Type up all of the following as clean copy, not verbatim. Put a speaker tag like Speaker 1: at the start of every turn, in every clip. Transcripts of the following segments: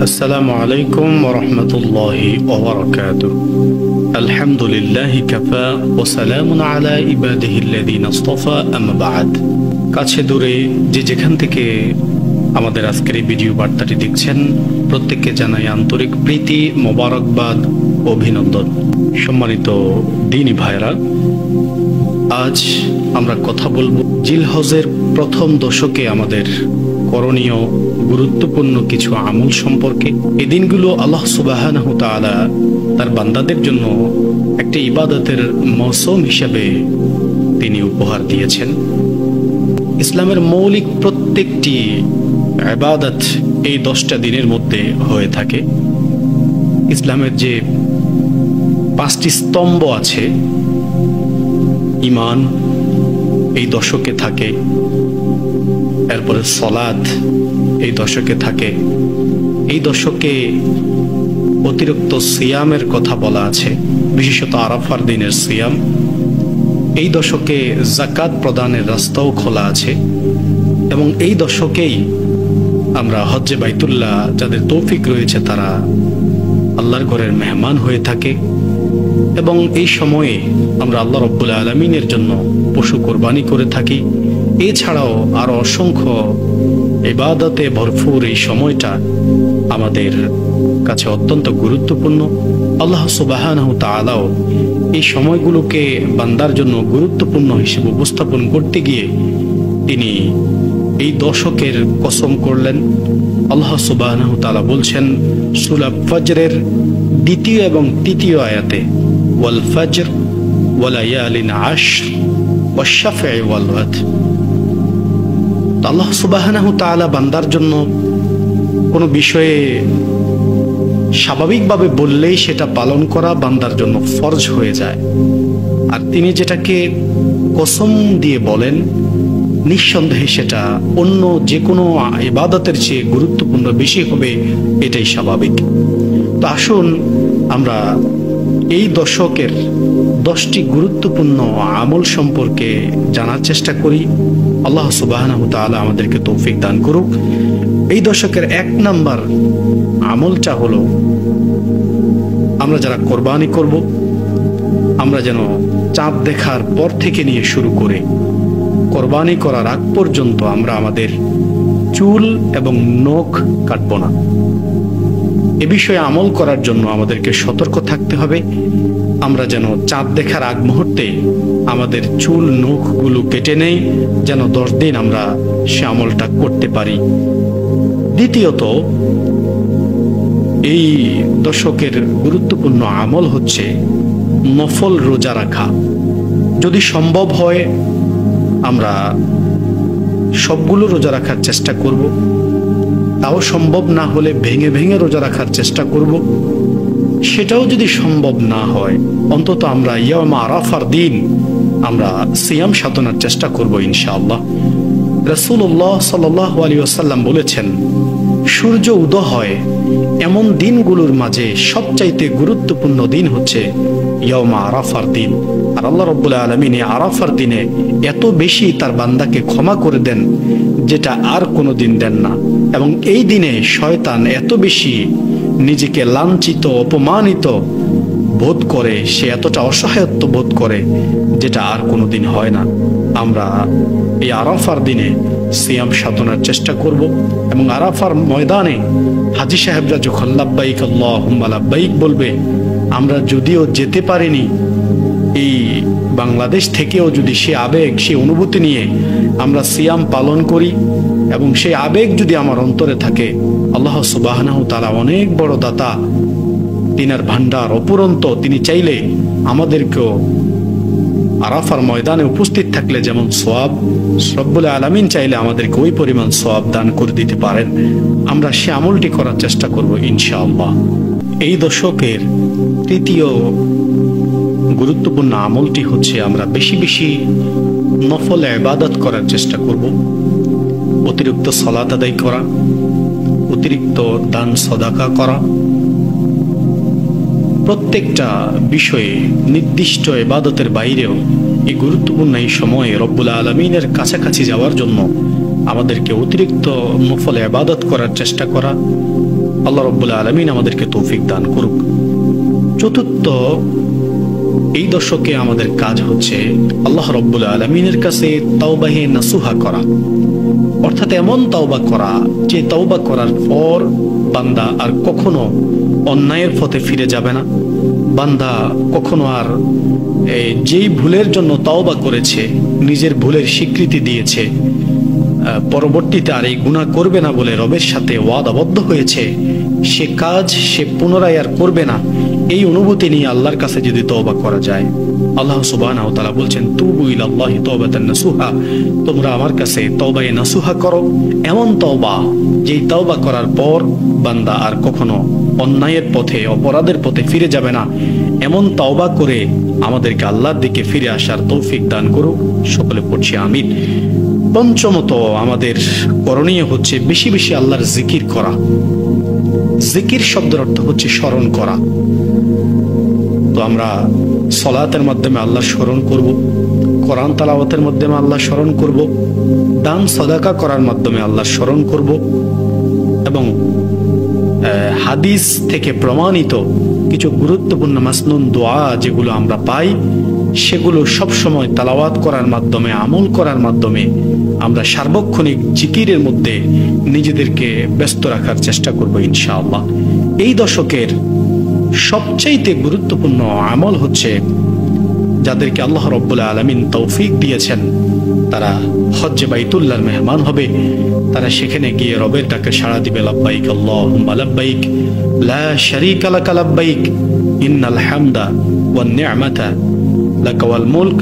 Speaker 1: السلام عليكم ورحمة الله وبركاته. الحمد لله كفى وسلام على عباده الذين اصطفى أما بعد. কাছে দূরে যে যেখান থেকে আমাদের আজকের এই ভিডিও বার্তাটি দেখছেন প্রত্যেককে জানাই আন্তরিক প্রীতি, মোবারকবাদ, অভিনন্দন। সম্মানিত দ্বীনি ভাইরা, আজ আমরা কথা বলবো জিলহজের প্রথম দশকে আমাদের করণীয় গুরুত্বপূর্ণ কিছু আমল সম্পর্কে। এই দিনগুলো আল্লাহ সুবহানাহু ওয়া তাআলা তার বান্দাদের জন্য একটি ইবাদতের মৌসুম হিসেবে তিনি উপহার দিয়েছেন। ইসলামের মৌলিক প্রত্যেকটি ইবাদত এই 10টা দিনের মধ্যে হয়ে থাকে। ইসলামের যে 5টি স্তম্ভ আছে, ঈমান এই দশকে থাকে, এরপরে সালাত এই দশকে থাকে। এই দশকে অতিরিক্ত সিয়ামের কথা বলা আছে, বিশেষত আরাফার দিনের সিয়াম। এই দশকে যাকাত প্রদানের রাস্তাও খোলা আছে এবং এই দশকেই আমরা হজ্জে বাইতুল্লাহ যাদের তৌফিক রয়েছে তারা আল্লাহর ঘরের মেহমান হয়ে থাকে এবং এই সময়ে আমরা আল্লাহ রাব্বুল আলামিনের জন্য পশু কোরবানি করে থাকি। এছাড়াও আরো অসংখ্য ইবাদতে ভরপুর এই সময়টা আমাদের কাছে অত্যন্ত গুরুত্বপূর্ণ। আল্লাহ সুবহানাহু ওয়া তাআলাও এই সময়গুলোকে বান্দার জন্য গুরুত্বপূর্ণ হিসেবে উপস্থাপন করতে গিয়ে তিনি এই দশকের কসম করলেন। আল্লাহ সুবহানাহু ওয়া তাআলা বলছেন সূরা ফজরের 2য় এবং 3য় আয়াতে, ওয়াল ফজর ওয়া লায়ালিন আশর ওয়াশ শাফঈ ওয়াল ওয়াতর। আল্লাহ সুবহানাহু ওয়া তাআলা বান্দার জন্য কোনো বিষয়ে স্বাভাবিকভাবে বললেই সেটা পালন করা বান্দার জন্য ফরজ হয়ে যায়, আর তিনি যেটাকে কসম দিয়ে বলেন নিঃসন্দেহে সেটা অন্য যে কোনো ইবাদতের চেয়ে গুরুত্বপূর্ণ বেশি হবে, এটাই স্বাভাবিক। তো আসুন আমরা এই দশকের 10টি গুরুত্বপূর্ণ আমল সম্পর্কে জানার চেষ্টা করি। আল্লাহ সুবহানাহু ওয়া তাআলা আমাদেরকে তৌফিক দান করুক। এই দশকের 1 নাম্বার আমলটা হলো, আমরা যারা কোরবানি করব, আমরা যেন চাঁদ দেখার পর থেকে নিয়ে শুরু করে কোরবানি করার আগ পর্যন্ত আমরা আমাদের চুল এবং নখ কাটব না। এ বিষয়ে আমল করার জন্য আমাদেরকে সতর্ক থাকতে হবে। আমরা যেন চাঁদ দেখার আগ মুহূর্তে আমাদের চুল নখগুলো কেটে নেই, যেন 10 দিন আমরা সে আমলটা করতে পারি। দ্বিতীয়ত, এই দশকের গুরুত্বপূর্ণ আমল হচ্ছে নফল রোজা রাখা। যদি সম্ভব হয় আমরা সবগুলো রোজা রাখার চেষ্টা করব, তাও সম্ভব না হলে ভেঙে ভেঙে রোজা রাখার চেষ্টা করব। সেটাও যদি সম্ভব না হয় অন্তত আমরা ইয়াউম আরাফার দিন আমরা সিয়াম সাধনার চেষ্টা করব ইনশাআল্লাহ। রাসূলুল্লাহ সাল্লাল্লাহু আলাইহি ওয়াসাল্লাম বলেছেন, সূর্য উদয় হয় এমন দিনগুলোর মাঝে সবচাইতে গুরুত্বপূর্ণ দিন হচ্ছে ইয়াউম আরাফার দিন। আর আল্লাহ রাব্বুল আলামিন এই আরাফার দিনে এত বেশি তার বান্দাকে ক্ষমা করে দেন যেটা আর কোনো দিন দেন না, এবং এই দিনে শয়তান এত বেশি নিজেকে লাঞ্ছিত অপমানিত বোধ করে, সে এতটা অসহায়ত্ব বোধ করে যেটা আর কোনো দিন হয় না। আমরা এই আরাফার দিনে সিয়াম সাধনার চেষ্টা করব এবং আরাফার ময়দানে হাজী সাহেবরা যখন লাব্বাইক আল্লাহুম্মা লাব্বাইক বলবে, আমরা যদিও যেতে পারিনি, এই বাংলাদেশ থেকেও যদি সে আবেগ সে অনুভূতি নিয়ে আমরা সিয়াম পালন করি এবং সেই আবেগ যদি আমার অন্তরে থাকে, আল্লাহ সুবহানাহু ওয়া তাআলা অনেক বড় দাতা, তিনার ভান্ডার অপুরন্ত। তিনি চাইলে আমাদেরকেও আরাফার ময়দানে উপস্থিত থাকলে যেমন সওয়াব, রব্বুল আলামিন চাইলে আমাদেরকে ওই পরিমাণ সওয়াব দান করে দিতে পারেন। আমরা সে আমলটি করার চেষ্টা করব ইনশাআল্লাহ। এই দশকের 3য় গুরুত্বপূর্ণ আমলটি হচ্ছে আমরা বেশি বেশি নফল ইবাদত করার চেষ্টা করব। অতিরিক্ত সালাত আদায় করা, অতিরিক্ত দান সদাকা করা, প্রত্যেকটা বিষয়ে নির্দিষ্ট ইবাদতের বাইরেও এই গুরুত্বপূর্ণ এই সময়ে রব্বুল আলামিনের কাছাকাছি যাওয়ার জন্য আমাদেরকে অতিরিক্ত নফল ইবাদত করার চেষ্টা করা আল্লাহ রাব্বুল আলামিন আমাদেরকে তৌফিক দান করুক। চতুর্থ, এই দশকে আমাদের কাজ হচ্ছে আল্লাহ রাব্বুল আলামিনের কাছে তাওবাহে নাসুহা করা, অর্থাৎ এমন তাওবা করা যে তাওবা করার পর বান্দা আর কখনো অন্যায়ের পথে ফিরে যাবে না। বান্দা কখনো আর যেই ভুলের জন্য তাওবা করেছে, নিজের ভুলের স্বীকৃতি দিয়েছে, পরবর্তীতে আর এই গুনাহ করবে না বলে রবের সাথে ওয়াদাবদ্ধ হয়েছে, সে কাজ সে পুনরায় আর করবে না। এই অনুভূতি নিয়ে আল্লাহর কাছে যদি তওবা করা যায়, আল্লাহ সুবহানাহু ওয়া তাআলা বলছেন, তুবু ইলাল্লাহি তাওবাতান নাসুহা, তোমরা আমার কাছে তওবায়ে নাসুহা করো। এমন তওবা যেই তওবা করার পর বান্দা আর কখনো অন্যায়ের পথে, অপরাধের পথে ফিরে যাবে না। এমন তওবা করে আমাদেরকে আল্লাহর দিকে ফিরে আসার তৌফিক দান করুক। সকলে পড়ছি আমিন। পঞ্চমত, আমাদের করণীয় হচ্ছে বেশি বেশি আল্লাহর জিকির করা। জিকির শব্দের অর্থ হচ্ছে স্মরণ করা। তো আমরা সলাতের মাধ্যমে আল্লাহ স্মরণ করব, কোরআন তেলাওয়াতের মাধ্যমে আল্লাহ স্মরণ করব, দান সাদাকা করার মাধ্যমে আল্লাহ স্মরণ করব, এবং হাদিস থেকে প্রমাণিত কিছু গুরুত্বপূর্ণ মাসনুন দোয়া যেগুলো আমরা পাই, সেগুলো সব সময় তেলাওয়াত করার মাধ্যমে, আমল করার মাধ্যমে আমরা সার্বক্ষণিক জিকিরের মধ্যে নিজেদেরকে ব্যস্ত রাখার চেষ্টা করব ইনশাআল্লাহ। এই দশকের সবচাইতে গুরুত্বপূর্ণ আমল হচ্ছে, যাদেরকে আল্লাহ রাব্বুল আলামিন তৌফিক দিয়েছেন, তারা হজ্জে বাইতুল্লাহর মেহমান হবে। তারা সেখানে গিয়ে রবের ডাকে সাড়া দিবে, লাব্বাইক আল্লাহুম্মা লাব্বাইক লা শারীকা লাকা লাব্বাইক ইন্নাল হামদা ওয়ান নি'মাতা লাকা ওয়াল মুলক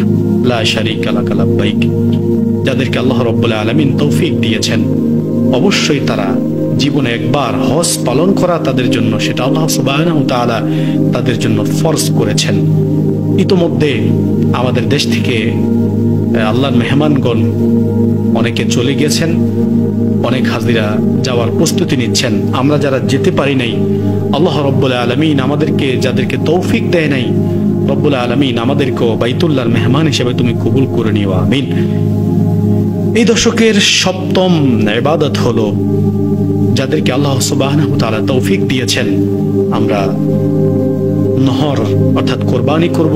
Speaker 1: লা শারীকা লাকা লাব্বাইক। যাদেরকে আল্লাহ রাব্বুল আলামিন তৌফিক দিয়েছেন, অবশ্যই তারা জীবনে একবার হজ পালন করা তাদের জন্য, সেটা আল্লাহ সুবহানাহু ওয়া তাআলা তাদের জন্য ফরজ করেছেন। ইতোমধ্যে আমাদের দেশ থেকে আল্লাহর মেহমানগণ অনেকে চলে গেছেন, অনেক হাজিরা যাওয়ার প্রস্তুতি নিচ্ছেন। আমরা যারা যেতে পারি নাই, আল্লাহ রাব্বুল আলামিন আমাদেরকে, যাদেরকে তৌফিক দেয় নাই, রব্বুল আলামিন আমাদেরকেও বাইতুল্লাহর মেহমান হিসেবে তুমি কবুল করে নিও, আমিন। এই দশকের সপ্তম ইবাদত হলো, যাদেরকে আল্লাহ সুবহানাহু ওয়া তাআলা তৌফিক দিয়েছেন, আমরা নহর অর্থাৎ কোরবানি করব।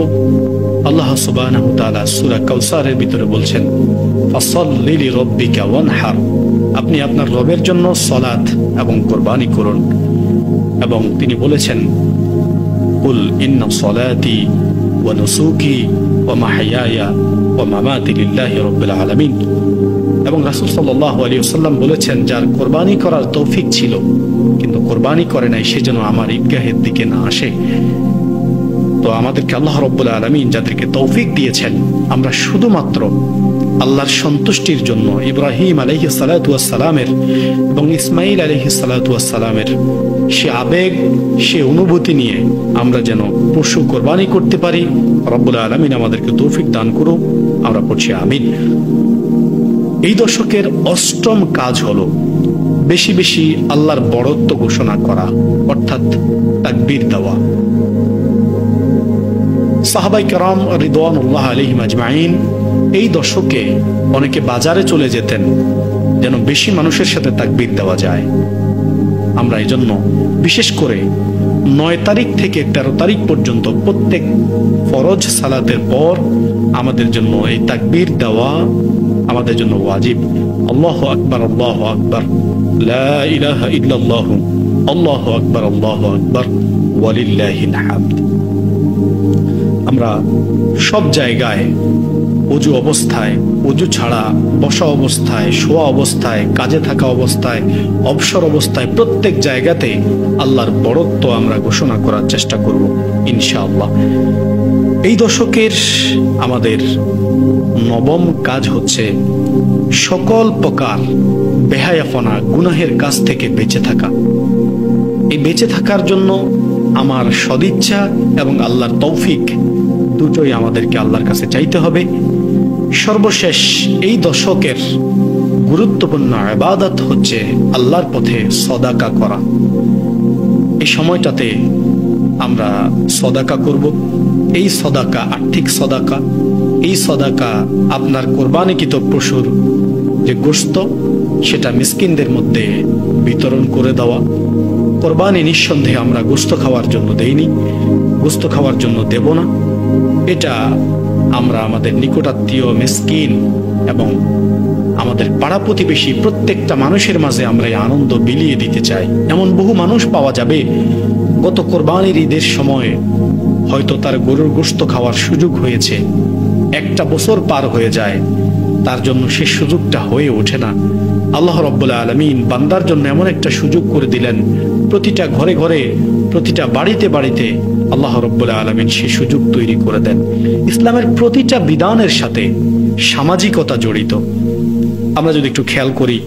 Speaker 1: আল্লাহ সুবহানাহু ওয়া তাআলা সূরা কাউসারের ভিতরে বলছেন, ফাসাল্লি লিরাব্বিকা ওয়ানহার, আপনি আপনার রবের জন্য সালাত এবং কোরবানি করুন। এবং তিনি বলেছেন, কুল ইন্না সালাতি ওয়া নুসুকি ওয়া মাহইয়ায়া ওয়া মামাতি লিল্লাহি রাব্বিল আলামিন। এবং রাসূল সাল্লাল্লাহু আলাইহি ওয়াসাল্লাম বলেছেন, যার কোরবানি করার তৌফিক ছিল কিন্তু কোরবানি করে নাই, সে যেন আমার ঈদগাহের দিকে না আসে। তো আমাদেরকে আল্লাহ রাব্বুল আলামিন যাদেরকে তৌফিক দিয়েছেন, আমরা শুধুমাত্র আল্লাহর সন্তুষ্টির জন্য ইব্রাহিম আলাইহিস সালাতু ওয়াস সালামের এবং ইসমাঈল আলাইহিস সালাতু ওয়াস সালামের সে আবেগ, সে অনুভূতি নিয়ে আমরা যেন পশু কোরবানি করতে পারি। রব্বুল আলামিন আমাদেরকে তৌফিক দান করুক। আমরা পড়ছি আমিন। এই দশকের অষ্টম কাজ হলো বেশি বেশি আল্লাহর বড়ত্ব ঘোষণা করা, অর্থাৎ তাকবীর দেওয়া। সাহাবায়ে কেরাম রিদওয়ানুল্লাহ আলাইহিম আজমাইন এই দশকে অনেকে বাজারে চলে যেতেন যেন বেশি মানুষের সাথে তাকবীর দেওয়া যায়। আমরা এই জন্য বিশেষ করে 9 তারিখ থেকে 13 তারিখ পর্যন্ত প্রত্যেক ফরজ সালাতের পর আমাদের জন্য এই তাকবীর দেওয়া আমাদের জন্য ওয়াজিব। আল্লাহু আকবার, আল্লাহু আকবার, লা ইলাহা ইল্লাল্লাহু, আল্লাহু আকবার, আল্লাহু আকবার, ওয়ালিল্লাহিল হামদ। আমরা সব জায়গায় ওযু অবস্থায়, ওযু ছাড়া, বসা অবস্থায়, শোয়া অবস্থায়, কাজে থাকা অবস্থায়, অবসর অবস্থায়, প্রত্যেক জায়গাতে আল্লাহর বড়ত্ব আমরা ঘোষণা করার চেষ্টা করব ইনশাআল্লাহ। এই দশকের আমাদের নবম কাজ হচ্ছে সকল প্রকার বেহায়াপনা, গুনাহের কাজ থেকে বেঁচে থাকা। এই বেঁচে থাকার জন্য আমার সদিচ্ছা এবং আল্লাহর তৌফিক দুটোই আমাদেরকে আল্লাহর কাছে চাইতে হবে। সর্বশেষ এই দশকের গুরুত্বপূর্ণ ইবাদত হচ্ছে আল্লাহর পথে সদাকা করা। এই সময়টাতে আমরা সদাকা করব। এই সদাকা আর্থিক সদাকা, এই সদাকা আপনার কোরবানিকৃত পশুর যে গোশত সেটা মিসকিনদের মধ্যে বিতরণ করে দেওয়া। কোরবানি নিঃসন্দেহে আমরা গোশত খাওয়ার জন্য দেইনি, গোশত খাওয়ার জন্য দেব না। এটা আমরা আমাদের নিকটাত্মীয়, মিসকিন এবং আমাদের পাড়া প্রতিবেশী প্রত্যেকটা মানুষের মাঝে আমরা এই আনন্দ বিলিয়ে দিতে চাই। এমন বহু মানুষ পাওয়া যাবে গত কোরবানির ঈদের সময় হয়তো তার গরুর গোশত খাওয়ার সুযোগ হয়েছে, একটা বছর পার হয়ে যায়, তার জন্য সে সুযোগটা হয়ে ওঠে না। আল্লাহ রাব্বুল আলামিন বান্দার জন্য এমন একটা সুযোগ করে দিলেন, প্রতিটা ঘরে ঘরে, প্রতিটা বাড়িতে বাড়িতে আল্লাহ রাব্বুল আলামিন সেই সুযোগ তৈরি করে দেন। ইসলামের প্রতিটা বিধানের সাথে সামাজিকতা জড়িত। আমরা যদি একটু খেয়াল করি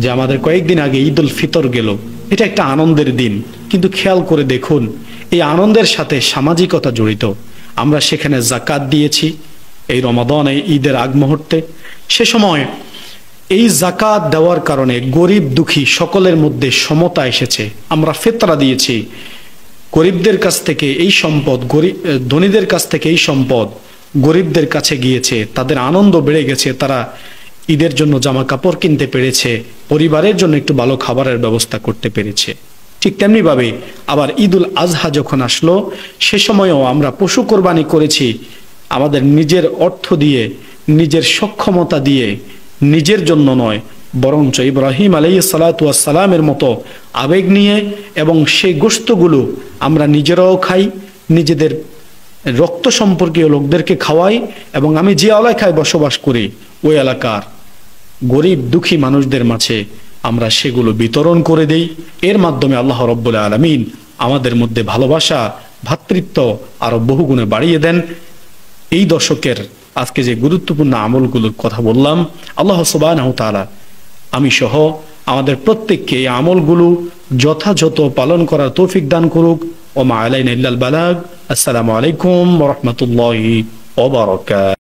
Speaker 1: যে আমাদের কয়েকদিন আগে ঈদ উল ফিতর গেল, এটা একটা আনন্দের দিন, কিন্তু খেয়াল করে দেখুন এই আনন্দের সাথে সামাজিকতা জড়িত। আমরা সেখানে যাকাত দিয়েছি এই রমাদানে, ঈদের আগ মুহূর্তে। সে সময় এই যাকাত দেওয়ার কারণে গরিব দুঃখী সকলের মধ্যে সমতা এসেছে। আমরা ফিতরা দিয়েছি, গরিবদের কাছ থেকে এই সম্পদ, ধনীদের কাছ থেকে এই সম্পদ গরিবদের কাছে গিয়েছে, তাদের আনন্দ বেড়ে গেছে, তারা ঈদের জন্য জামা কাপড় কিনতে পেরেছে, পরিবারের জন্য একটু ভালো খাবারের ব্যবস্থা করতে পেরেছে। ঠিক তেমনি ভাবে আবার ঈদুল আজহা যখন আসলো, সে সময়ও আমরা পশু কোরবানি করেছি আমাদের নিজের অর্থ দিয়ে, নিজের সক্ষমতা দিয়ে, নিজের জন্য নয়, বরঞ্চ ইব্রাহিম আলাইহিস সালাতু ওয়াস সালামের মতো আবেগ নিয়ে, এবং সেই গোশতগুলো আমরা নিজেরাও খাই, নিজেদের রক্ত সম্পর্কীয় লোকদেরকে খাওয়াই, এবং আমি যে এলাকায় বসবাস করি ওই এলাকার গরিব দুঃখী মানুষদের মাঝে আমরা সেগুলো বিতরণ করে দেই। এর মাধ্যমে আল্লাহ রাব্বুল আলামিন আমাদের মধ্যে ভালোবাসা, ভ্রাতৃত্ব আরো বহুগুণে বাড়িয়ে দেন। এই দশকের আজকে যে গুরুত্বপূর্ণ আমলগুলোর কথা বললাম, আল্লাহ সুবহানাহু ওয়া তাআলা আমি সহ আমাদের প্রত্যেককে এই আমলগুলো যথাযথ পালন করার তৌফিক দান করুক। ওয়া মা আলাইনা ইল্লাল বালাগ। আসসালামু আলাইকুম ওয়া রাহমাতুল্লাহি ওয়া বারাকাতুহু।